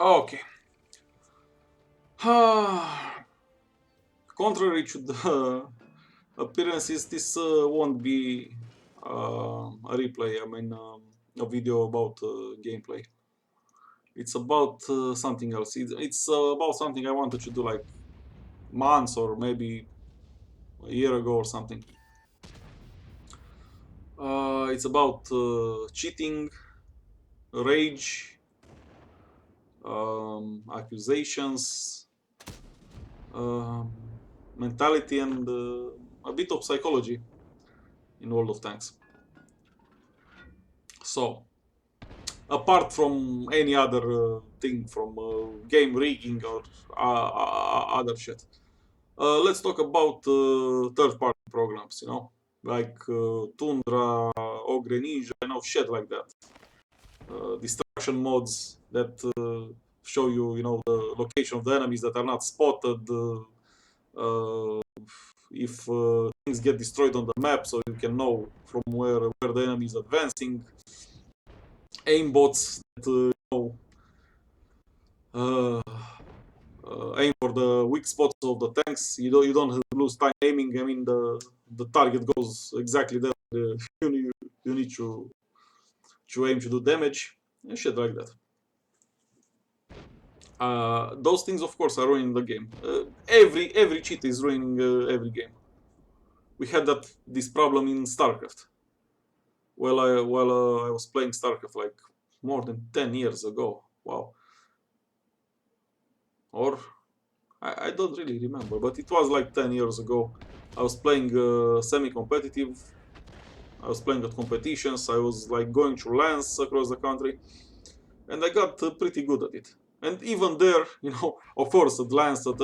Okay. Contrary to the appearances, this won't be a replay. I mean, a video about gameplay. It's about something else. It's about something I wanted to do like months or maybe a year ago or something. It's about cheating, rage, accusations, um, mentality, and a bit of psychology in World of Tanks. So, apart from any other thing from game rigging or other shit, let's talk about third-party programs. Like Tundra, Ogre Ninja, shit like that. Distraction mods that show you, the location of the enemies that are not spotted. If things get destroyed on the map, so you can know from where the enemy is advancing. Aimbots that uh, aim for the weak spots of the tanks. You don't lose time aiming. I mean the target goes exactly there. You need to aim to do damage and shit like that. Those things, of course, are ruining the game. Every cheat is ruining every game. We had this problem in StarCraft. While I was playing StarCraft like more than 10 years ago. Wow. Or I don't really remember, but it was like 10 years ago. I was playing semi-competitive. I was playing at competitions. I was like going through lands across the country, and I got pretty good at it. And even there, of course, at lands at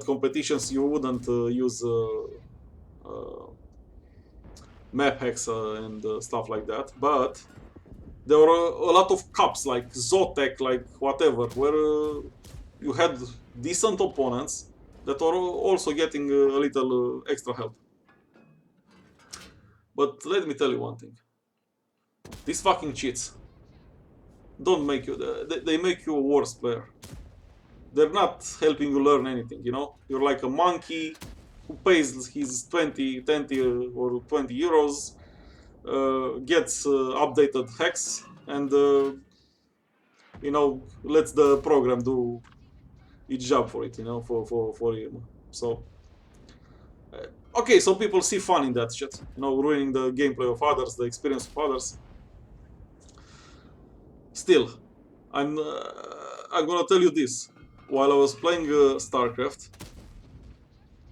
competitions, you wouldn't use map hacks and stuff like that. But there were a lot of cups like Zotek, like whatever, where you had decent opponents that were also getting a little extra help. But let me tell you one thing: these fucking cheats don't make you. They make you a worse player. They're not helping you learn anything. You're like a monkey who pays his 20 or 20 euros, gets updated hacks, and lets the program do its job for it. For him. So okay, so people see fun in that shit. Ruining the gameplay of others, the experience of others. Still, I'm gonna tell you this. While I was playing StarCraft,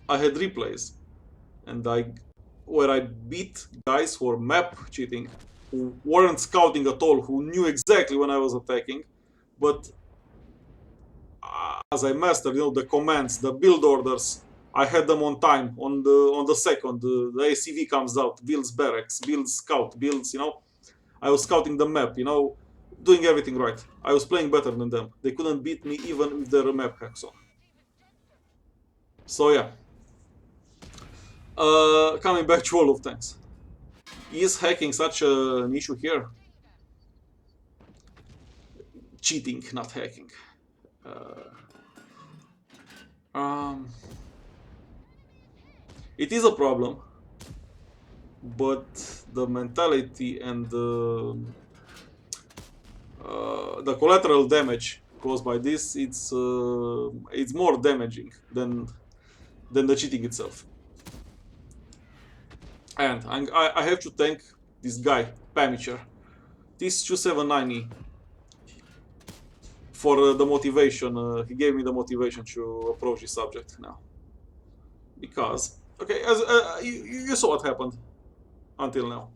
I had replays, and where I beat guys who were map cheating, who weren't scouting at all, who knew exactly when I was attacking, but as I mastered, the commands, the build orders, I had them on time, on the second. The ACV comes out, builds barracks, builds scout, builds. I was scouting the map. Doing everything right. I was playing better than them. They couldn't beat me even with their map hacks on. So yeah. Coming back to World of Tanks. Is hacking such an issue here? Cheating, not hacking. Uh, um, it is a problem, but the mentality and the collateral damage caused by this, it's more damaging than the cheating itself. And I have to thank this guy, Pamicher, this 279E, for the motivation. He gave me the motivation to approach this subject now. Because, okay, as you saw what happened until now.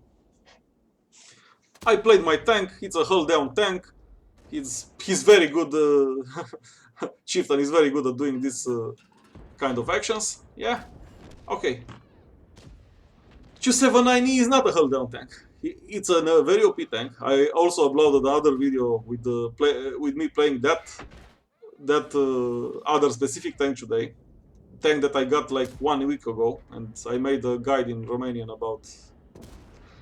I played my tank. It's a hull down tank. He's very good. Chieftain is very good at doing this kind of actions. Yeah, okay. 279E is not a hull down tank. It's a very OP tank. I also uploaded another video with me playing that other specific tank today. Tank that I got like 1 week ago, and I made a guide in Romanian about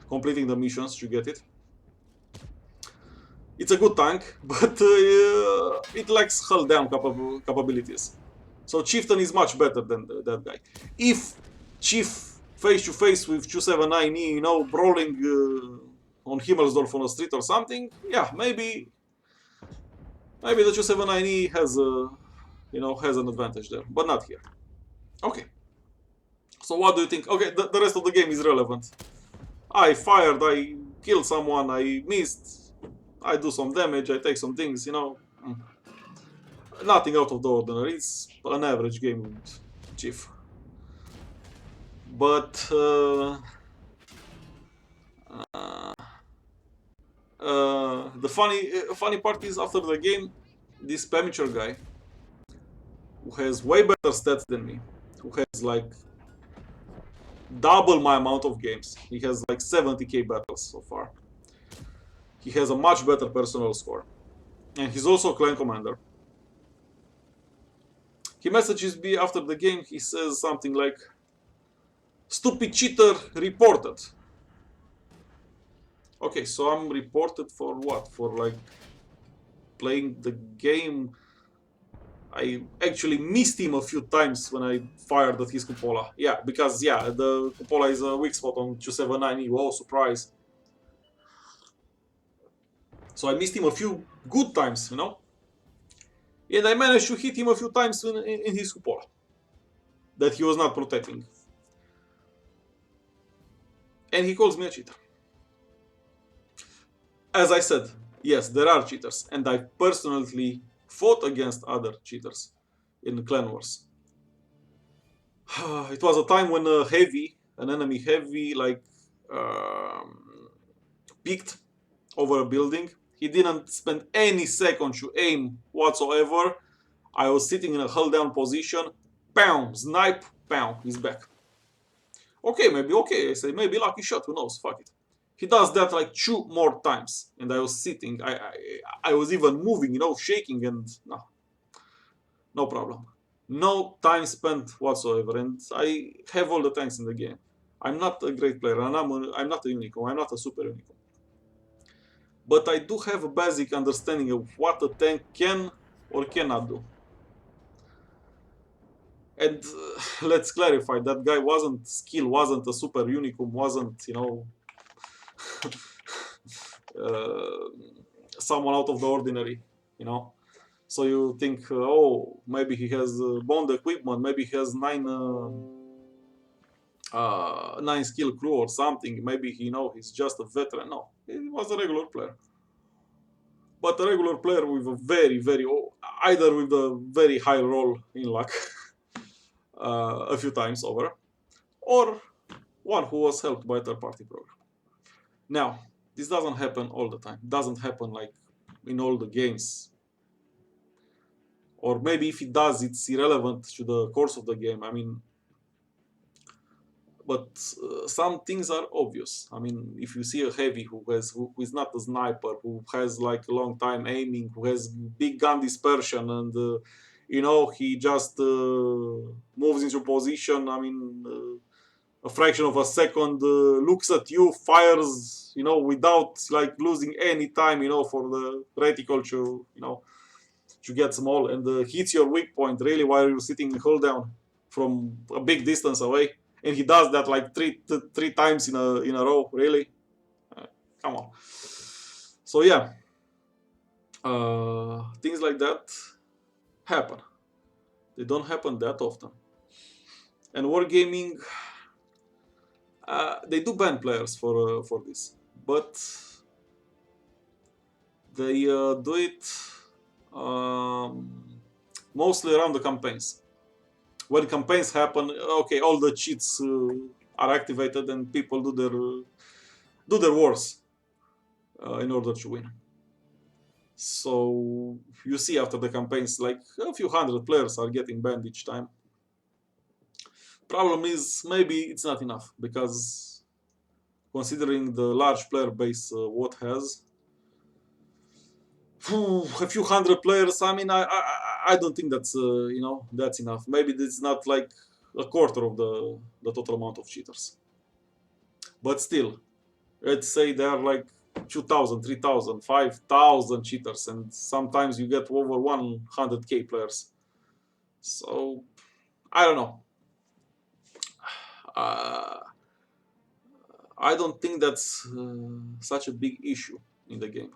completing the missions to get it. It's a good tank, but it lacks hull down capabilities. So Chieftain is much better than that guy. If Chief face to face with 279E, you know, brawling on Himmelsdorf on a street or something, yeah, maybe the 279E has you know, has an advantage there, but not here. Okay. So what do you think? Okay, the rest of the game is relevant. I fired, I killed someone, I missed, I do some damage, I take some things, you know. Nothing out of the ordinary. It's an average game with Chief. But the funny part is after the game, this amateur guy who has way better stats than me, who has like double my amount of games. He has like 70k battles so far. He has a much better personal score, and he's also a clan commander. He messages me after the game. He says something like, "Stupid cheater reported." Okay, so I'm reported for what? For like playing the game. I actually missed him a few times when I fired at his cupola. Yeah, because yeah, the cupola is a weak spot on 279E. Whoa, surprise. So I missed him a few good times, you know? And I managed to hit him a few times in his cupola that he was not protecting. And he calls me a cheater. As I said, yes, there are cheaters, and I personally fought against other cheaters in clan wars. It was a time when an enemy heavy, like peeked over a building. He didn't spend any second to aim whatsoever. I was sitting in a hull down position. Pow, snipe, pow, he's back. Okay, I say maybe lucky shot. Who knows? Fuck it. He does that like 2 more times, and I was sitting. I was even moving, you know, shaking, and no, no problem. No time spent whatsoever, and I have all the tanks in the game. I'm not a great player, and I'm not a unicorn. I'm not a super unicorn. But I do have a basic understanding of what a tank can or cannot do. And let's clarify, that guy wasn't skill, wasn't a super unicum, wasn't, you know, uh, someone out of the ordinary, you know. So you think, oh, maybe he has bond equipment, maybe he has 9 skill crew or something. Maybe he, you know, he's just a veteran. No, he was a regular player, but a regular player with a either with a very high roll in luck a few times over, or one who was helped by a third party program. Now, this doesn't happen all the time. It doesn't happen like in all the games. Or maybe if it does, it's irrelevant to the course of the game. I mean, but some things are obvious. I mean, if you see a heavy who is not a sniper, who has like a long time aiming, who has big gun dispersion, and you know, he just moves into position. I mean, a fraction of a second, looks at you, fires, you know, without like losing any time, you know, for the reticle to, you know, to get small, and hits your weak point really while you're sitting hold down from a big distance away, and he does that like three times in a row. Really, come on. So yeah, things like that happen. They don't happen that often. And wargaming, they do ban players for this, but they do it mostly around the campaigns. When campaigns happen, okay, all the cheats are activated and people do their wars in order to win. So you see after the campaigns, like a few hundred players are getting banned each time. Problem is maybe it's not enough, because considering the large player base WOT has, a few hundred players. I mean, I don't think that's you know, that's enough. Maybe it's not like a quarter of the total amount of cheaters. But still, let's say there are like 2,000, 3,000, 5,000 cheaters, and sometimes you get over 100k players. So I don't know. Uh, I don't think that's such a big issue in the game,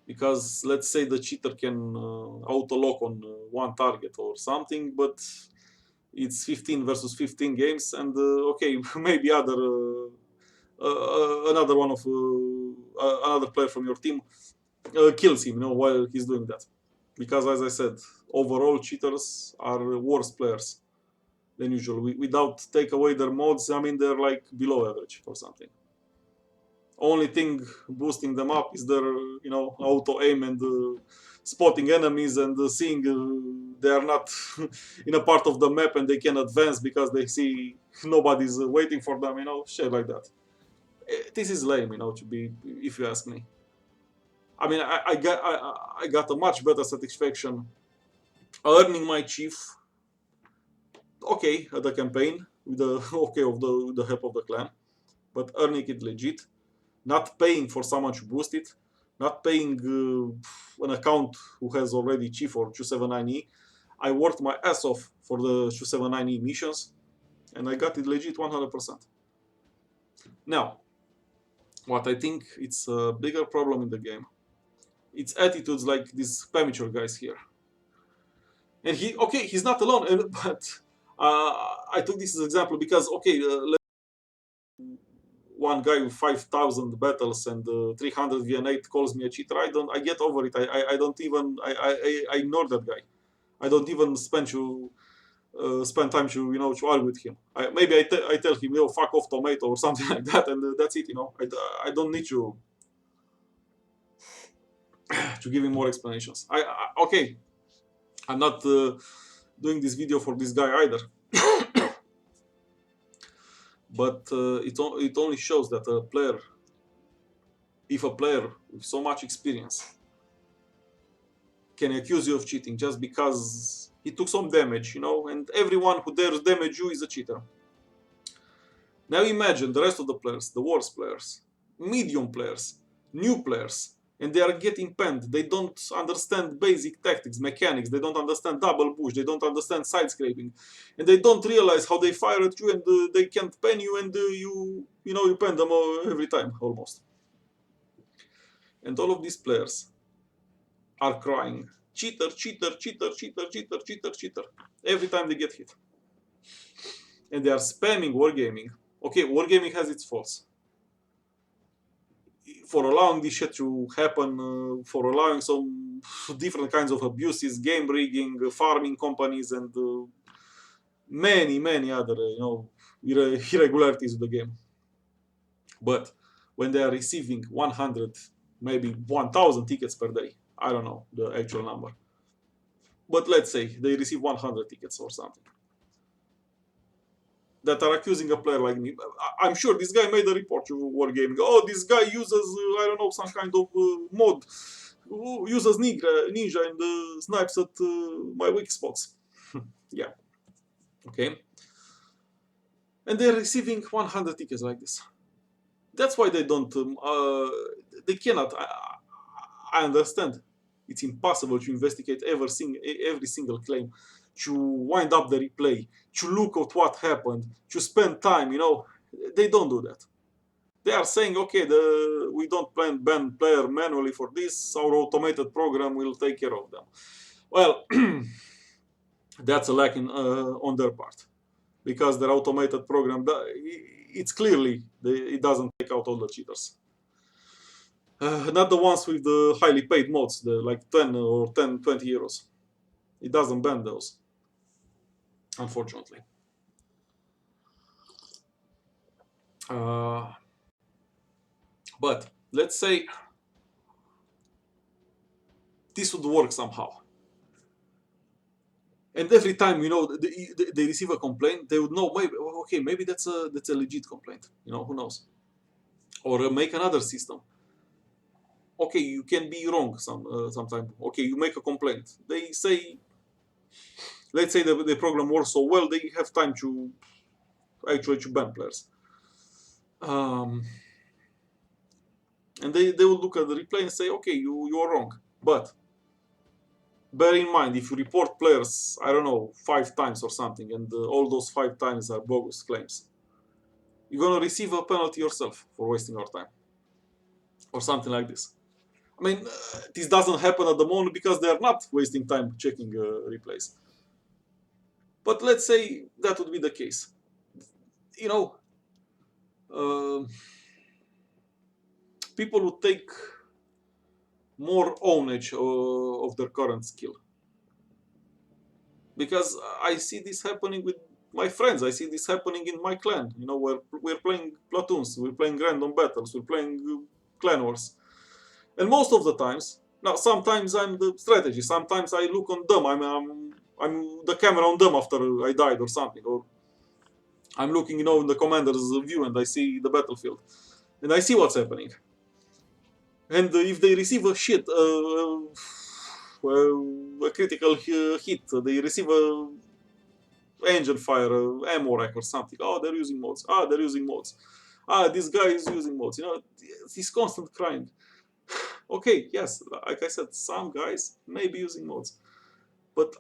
because let's say the cheater can auto lock on one target or something, but it's 15 versus 15 games, and okay, maybe another one of another player from your team kills him, while he's doing that. Because as I said, overall cheaters are worse players than usual. Without take away their mods, I mean they're like below average or something. Only thing boosting them up is their auto aim and spotting enemies and seeing they are not in a part of the map and they can advance because they see nobody's waiting for them, shit like that. This is lame, to be, if you ask me. I mean, I got a much better satisfaction earning my chief, okay, at the campaign with the okay of the help of the clan, but earning it legit, not paying for someone to boost it, not paying an account who has already chief or 279E. I worked my ass off for the 279E missions, and I got it legit 100%. Now, what I think it's a bigger problem in the game, it's attitudes like these amateur guys here. And he's not alone, but I took this as an example because, okay, one guy with 5,000 battles and 300 VN8 calls me a cheater. I get over it. I don't even, I ignore that guy. I don't even spend time to argue with him. Maybe I tell him, fuck off tomato or something like that, and that's it, I don't need to give him more explanations. Okay, I'm not doing this video for this guy either. But it only shows that if a player with so much experience can accuse you of cheating just because he took some damage, and everyone who dares damage you is a cheater. Now imagine the rest of the players, the worst players, medium players, new players, and they are getting penned. They don't understand basic tactics, mechanics. They don't understand double push. They don't understand side scraping, and they don't realize how they fire at you, and they can't pen you, and you pen them every time almost. And all of these players are crying, cheater, cheater, cheater, cheater, cheater, cheater, cheater, every time they get hit. And they are spamming wargaming. Okay, wargaming has its faults. For allowing this shit to happen, for allowing some different kinds of abuses, game rigging, farming companies, and many other, irregularities of the game. But when they are receiving 100, maybe 1,000 tickets per day, I don't know the actual number, but let's say they receive 100 tickets or something, that are accusing a player like me. I'm sure this guy made a report to Wargaming. Oh, this guy uses, I don't know, some kind of mod. Uses ninja and snipes at my weak spots. Yeah. Okay. And they're receiving 100 tickets like this. That's why they don't, they cannot. I understand. It's impossible to investigate every single claim, to wind up the replay, to look at what happened, to spend time, They don't do that. They are saying, okay, we don't ban player manually for this, our automated program will take care of them. Well, that's a lack on their part, because their automated program, it's clearly, it doesn't take out all the cheaters. Not the ones with the highly paid mods, the like 10 or 10, 20 euros. It doesn't ban those, unfortunately. But let's say this would work somehow. And every time, they receive a complaint, they would know, maybe that's a legit complaint. Who knows? Or make another system. Okay, you can be wrong sometime. Okay, you make a complaint. They say, let's say the program works so well, they have time to actually ban players. And they will look at the replay and say, okay, you are wrong. But bear in mind, if you report players, I don't know, 5 times or something, and all those 5 times are bogus claims, you're gonna receive a penalty yourself for wasting your time, or something like this. I mean, this doesn't happen at the moment because they are not wasting time checking replays. But let's say that would be the case. You know, uh, people would take more ownage of their current skill. Because I see this happening with my friends. I see this happening in my clan. You know, we're playing platoons, we're playing random battles, we're playing clan wars. And most of the times, now sometimes I'm the strategist, sometimes I look on them, I'm the camera on them after I died or something, or I'm looking, you know, in the commander's view and I see the battlefield, and I see what's happening. And if they receive a a critical hit, they receive a engine fire, ammo rack or something. Oh, they're using mods. Ah, they're using mods. Ah, this guy is using mods. You know, this constant crying. Okay, yes, like I said, some guys may be using mods, but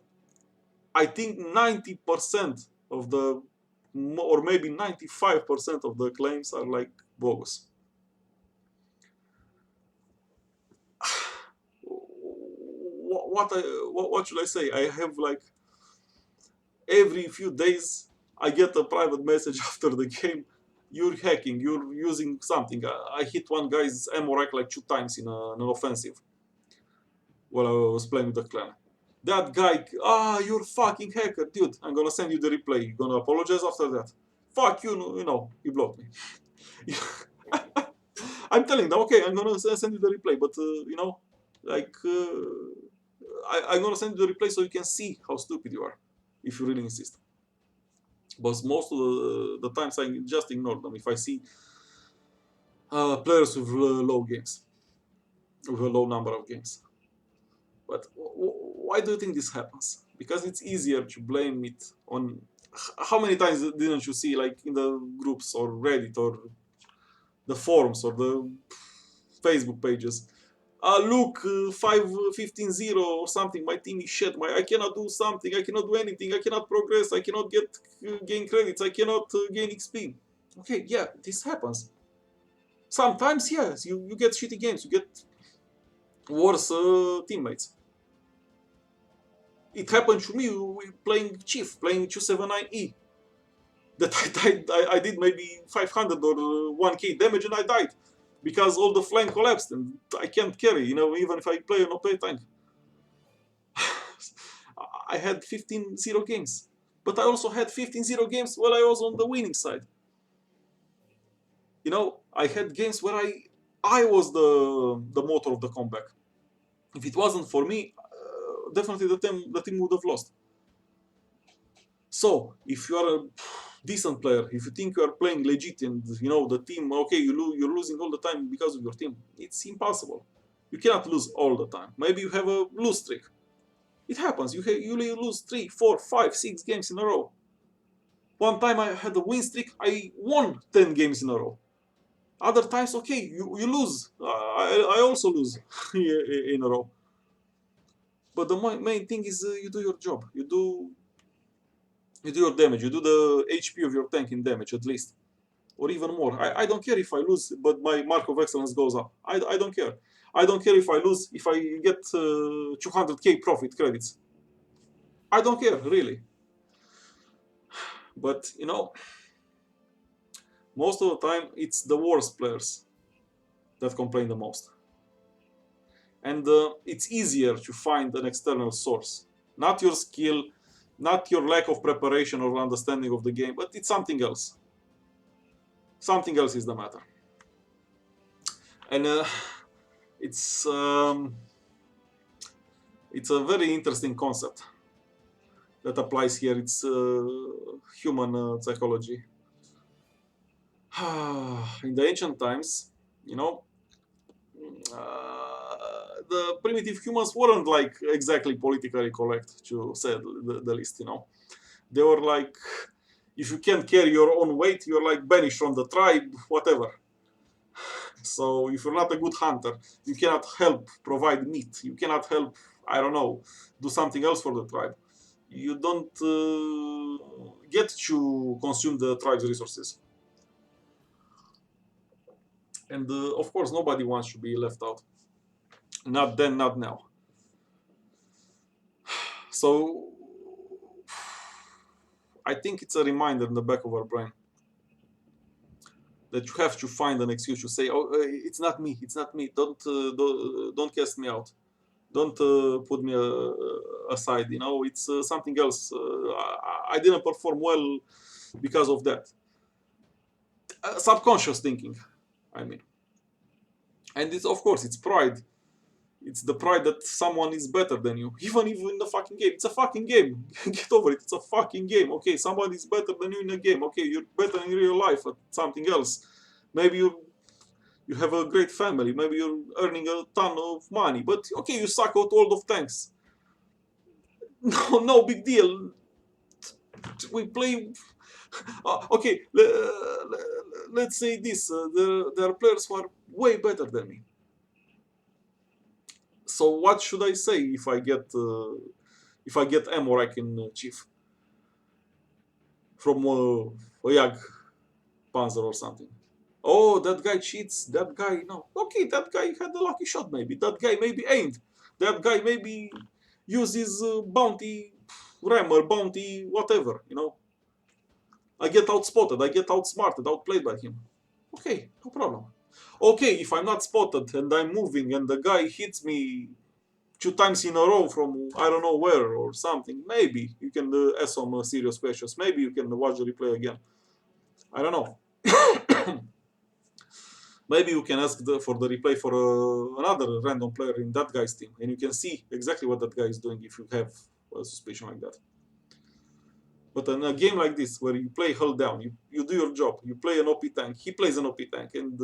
I think 90% of the, or maybe 95% of the claims are like bogus. What should I say? I have like every few days I get a private message after the game. You're hacking. You're using something. I hit one guy's ammo rack like 2 times in an offensive while I was playing with the clan. That guy, you're fucking hacker, dude. I'm gonna send you the replay. You're gonna apologize after that. Fuck you, you know, you blocked me. I'm telling them, okay, I'm gonna send you the replay, but you know, like, I'm gonna send you the replay so you can see how stupid you are, if you really insist. But most of the times I just ignore them if I see players with low games, with a low number of games. But why do you think this happens? Because it's easier to blame it on. How many times didn't you see, like in the groups or Reddit or the forums or the Facebook pages? Look, 5-15-0 or something. My team is shit. I cannot do something. I cannot do anything. I cannot progress. I cannot gain credits. I cannot gain XP. Okay, yeah, this happens. Sometimes, yes, you get shitty games. You get worse teammates. It happened to me playing Chief, playing 279E. That I did maybe 500 or 1k damage and I died because all the flank collapsed and I can't carry, you know, even if I play an OP tank. I had 15-0 games, but I also had 15-0 games while I was on the winning side. You know, I had games where I was the motor of the comeback. If it wasn't for me, definitely the team would have lost. So if you are a decent player, if you think you are playing legit and you know the team, okay, you're losing all the time because of your team, it's impossible. You cannot lose all the time. Maybe you have a lose streak. It happens. You lose 3, 4, 5, 6 games in a row. One time I had a win streak. I won 10 games in a row. Other times, okay, you lose. I also lose in a row. But the main thing is you do your job. You do your damage. You do the HP of your tank in damage at least, or even more. I don't care if I lose, but my mark of excellence goes up. I don't care. I don't care if I lose, if I get 200k profit credits. I don't care, really. But, you know, most of the time, it's the worst players that complain the most. And it's easier to find an external source. Not your skill, not your lack of preparation or understanding of the game, but it's something else. Something else is the matter. And it's a very interesting concept that applies here. It's human psychology. In the ancient times, you know, the primitive humans weren't like exactly politically correct, to say the least. You know, they were like, if you can't carry your own weight, you're like banished from the tribe, whatever. So if you're not a good hunter, you cannot help provide meat. You cannot help, I don't know, do something else for the tribe. You don't get to consume the tribe's resources. And of course, nobody wants to be left out. Not then, not now. So I think it's a reminder in the back of our brain that you have to find an excuse to say, "Oh, it's not me. It's not me. Don't cast me out. Don't put me aside. You know, it's something else. I didn't perform well because of that." Subconscious thinking, I mean, and it's of course it's pride. It's the pride that someone is better than you, even if in the fucking game. It's a fucking game. Get over it. It's a fucking game. Okay, somebody is better than you in a game. Okay, you're better in real life at something else. Maybe you have a great family. Maybe you're earning a ton of money. But okay, you suck out World of Tanks. No, no big deal. We play. Okay, let's say this: there are players who are way better than me. So what should I say if I get ammo I can chief from a Yag Panzer or something? Oh, that guy cheats. That guy no. Okay, that guy had a lucky shot. Maybe that guy maybe aimed. That guy maybe uses bounty rammer, bounty whatever. You know, I get outspotted. I get outsmarted, outplayed by him. Okay, no problem. Okay, if I'm not spotted and I'm moving and the guy hits me 2 times in a row from I don't know where or something, maybe you can ask some serious questions. Maybe you can watch the replay again. I don't know. Maybe you can ask for the replay for another random player in that guy's team, and you can see exactly what that guy is doing if you have a suspicion like that. But in a game like this, where you play hull down, you do your job, you play an OP tank, he plays an OP tank, and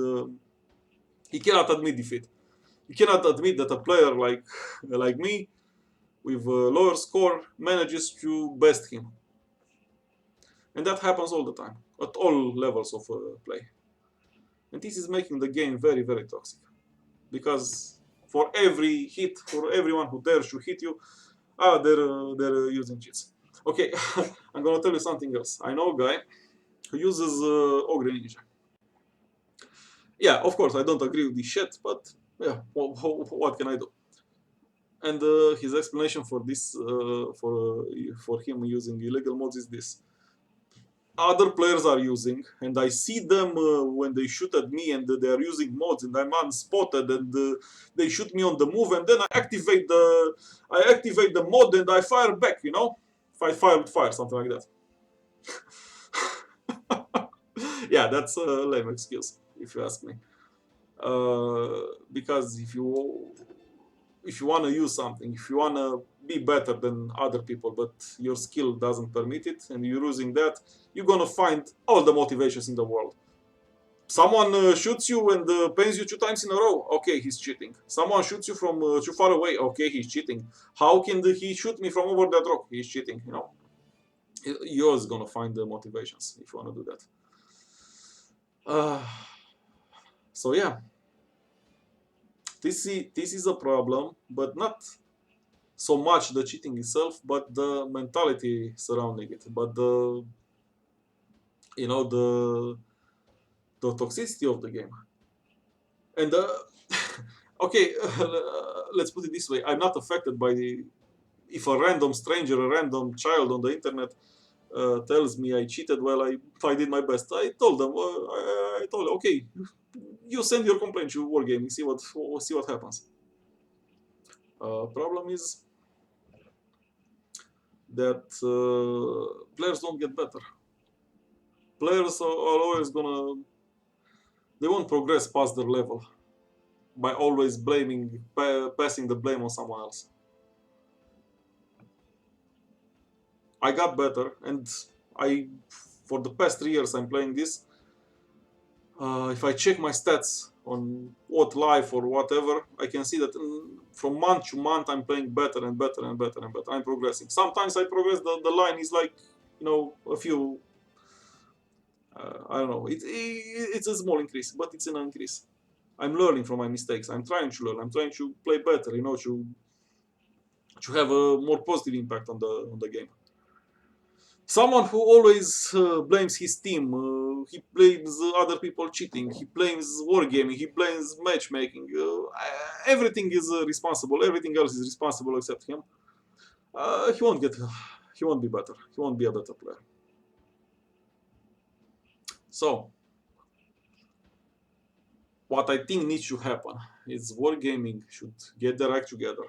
he cannot admit defeat. You cannot admit that a player like me, with a lower score, manages to best him. And that happens all the time, at all levels of play. And this is making the game very, very toxic. Because for every hit, for everyone who dares to hit you, they're using cheats. Okay, I'm gonna tell you something else. I know a guy who uses Ogre Ninja. Yeah, of course, I don't agree with this shit, but yeah, what can I do? And his explanation for this, for him using illegal mods is this: other players are using, and I see them when they shoot at me, and they are using mods, and I'm unspotted, and they shoot me on the move, and then I activate the mod, and I fire back. You know, if I fire with fire, something like that. Yeah, that's a lame excuse, if you ask me. Because if you want to use something, if you want to be better than other people, but your skill doesn't permit it, and you're using that, you're gonna find all the motivations in the world. Someone shoots you and pains you 2 times in a row. Okay, he's cheating. Someone shoots you from too far away. Okay, he's cheating. How can he shoot me from over that rock? He's cheating. You know, you're always gonna find the motivations if you want to do that. So yeah, this is a problem, but not so much the cheating itself, but the mentality surrounding it, but the the toxicity of the game. And okay, let's put it this way: I'm not affected by if a random stranger, a random child on the internet tells me I cheated. Well, I did my best. I told them. I told them, okay, you send your complaint to Wargaming. See what happens. Problem is that players don't get better. Players are always gonna. They won't progress past their level by always passing the blame on someone else. I got better, and for the past 3 years I'm playing this. If I check my stats on WOT Live or whatever, I can see that from month to month I'm playing better and better and better and better. I'm progressing. Sometimes I progress. The line is like, a few. I don't know. It's a small increase, but it's an increase. I'm learning from my mistakes. I'm trying to learn. I'm trying to play better. To have a more positive impact on the game. Someone who always blames his team, he blames other people cheating, he blames wargaming, he blames matchmaking. Everything is responsible. Everything else is responsible except him. He won't get. He won't be better. He won't be a better player. So, what I think needs to happen is wargaming should get their act together,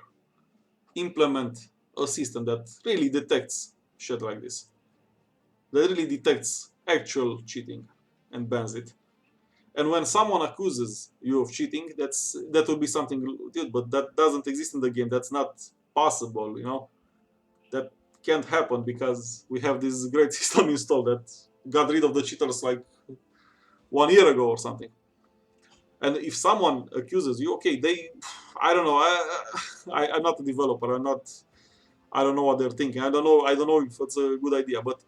implement a system that really detects shit like this, that really detects actual cheating and bans it. And when someone accuses you of cheating, that would be something good, but that doesn't exist in the game. That's not possible, That can't happen because we have this great system installed that got rid of the cheaters like 1 year ago or something. And if someone accuses you, okay, I don't know, I'm not a developer. I don't know what they're thinking. I don't know if it's a good idea, but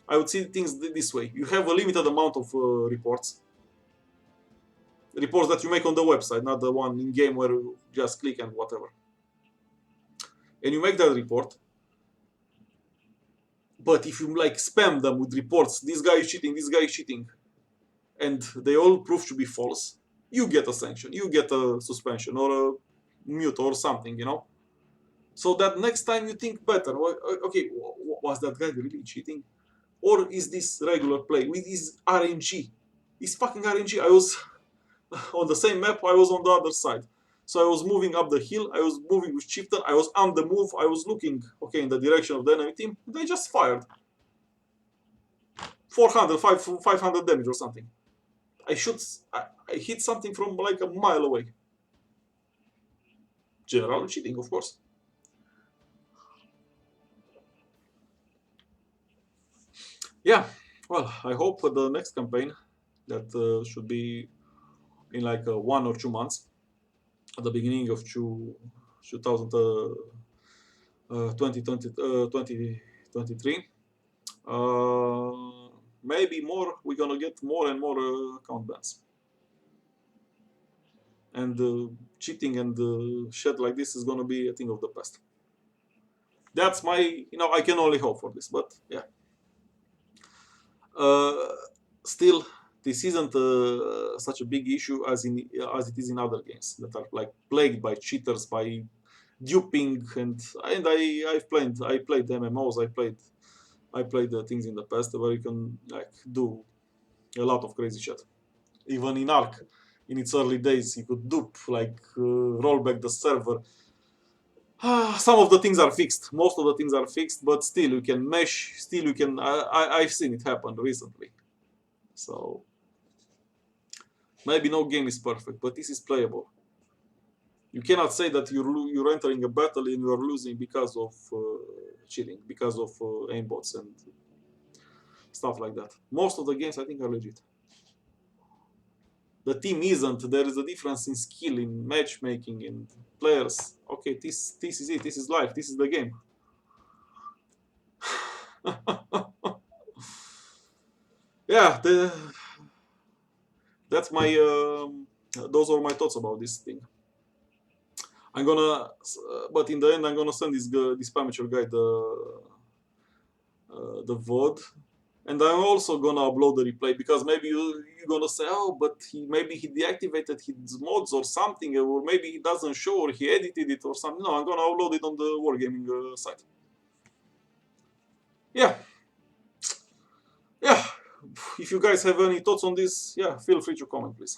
I would see things this way. You have a limited amount of reports that you make on the website, not the one in game where you just click and whatever. And you make that report, but if you like spam them with reports, this guy is cheating, and they all prove to be false, you get a sanction, you get a suspension or a mute or something, So that next time you think better. Okay, was that guy really cheating, or is this regular play? With this RNG, it's fucking RNG. I was on the same map, I was on the other side. So I was moving up the hill, I was moving with Chieftain, I was on the move, I was looking, okay, in the direction of the enemy team. They just fired 500 damage or something. I hit something from like a mile away. General cheating, of course. Yeah, well, I hope for the next campaign that should be in like 1 or 2 months at the beginning of 2023. Maybe more. We're gonna get more and more account bans, and cheating and shit like this is gonna be a thing of the past. That's my, I can only hope for this, but yeah. Uh, Still, this isn't such a big issue as it is in other games that are like plagued by cheaters, by duping, and I played MMOs. I played things in the past where you can like do a lot of crazy shit. Even in Ark, in its early days, you could dupe, like roll back the server. Some of the things are fixed. Most of the things are fixed, but still you can mesh. Still you can. I've seen it happen recently. So maybe no game is perfect, but this is playable. You cannot say that you're entering a battle and you're losing because of cheating, because of aimbots and stuff like that. Most of the games I think are legit. The team isn't. There is a difference in skill, in matchmaking, in players. Okay, this is it. This is life. This is the game. Yeah, that's my. Those are my thoughts about this thing. I'm gonna, but in the end, I'm gonna send this amateur guy the VOD, and I'm also gonna upload the replay because maybe you're gonna say, oh, but maybe he deactivated his mods or something, or maybe he doesn't show, or he edited it or something. No, I'm gonna upload it on the Wargaming site. Yeah, yeah. If you guys have any thoughts on this, yeah, feel free to comment, please.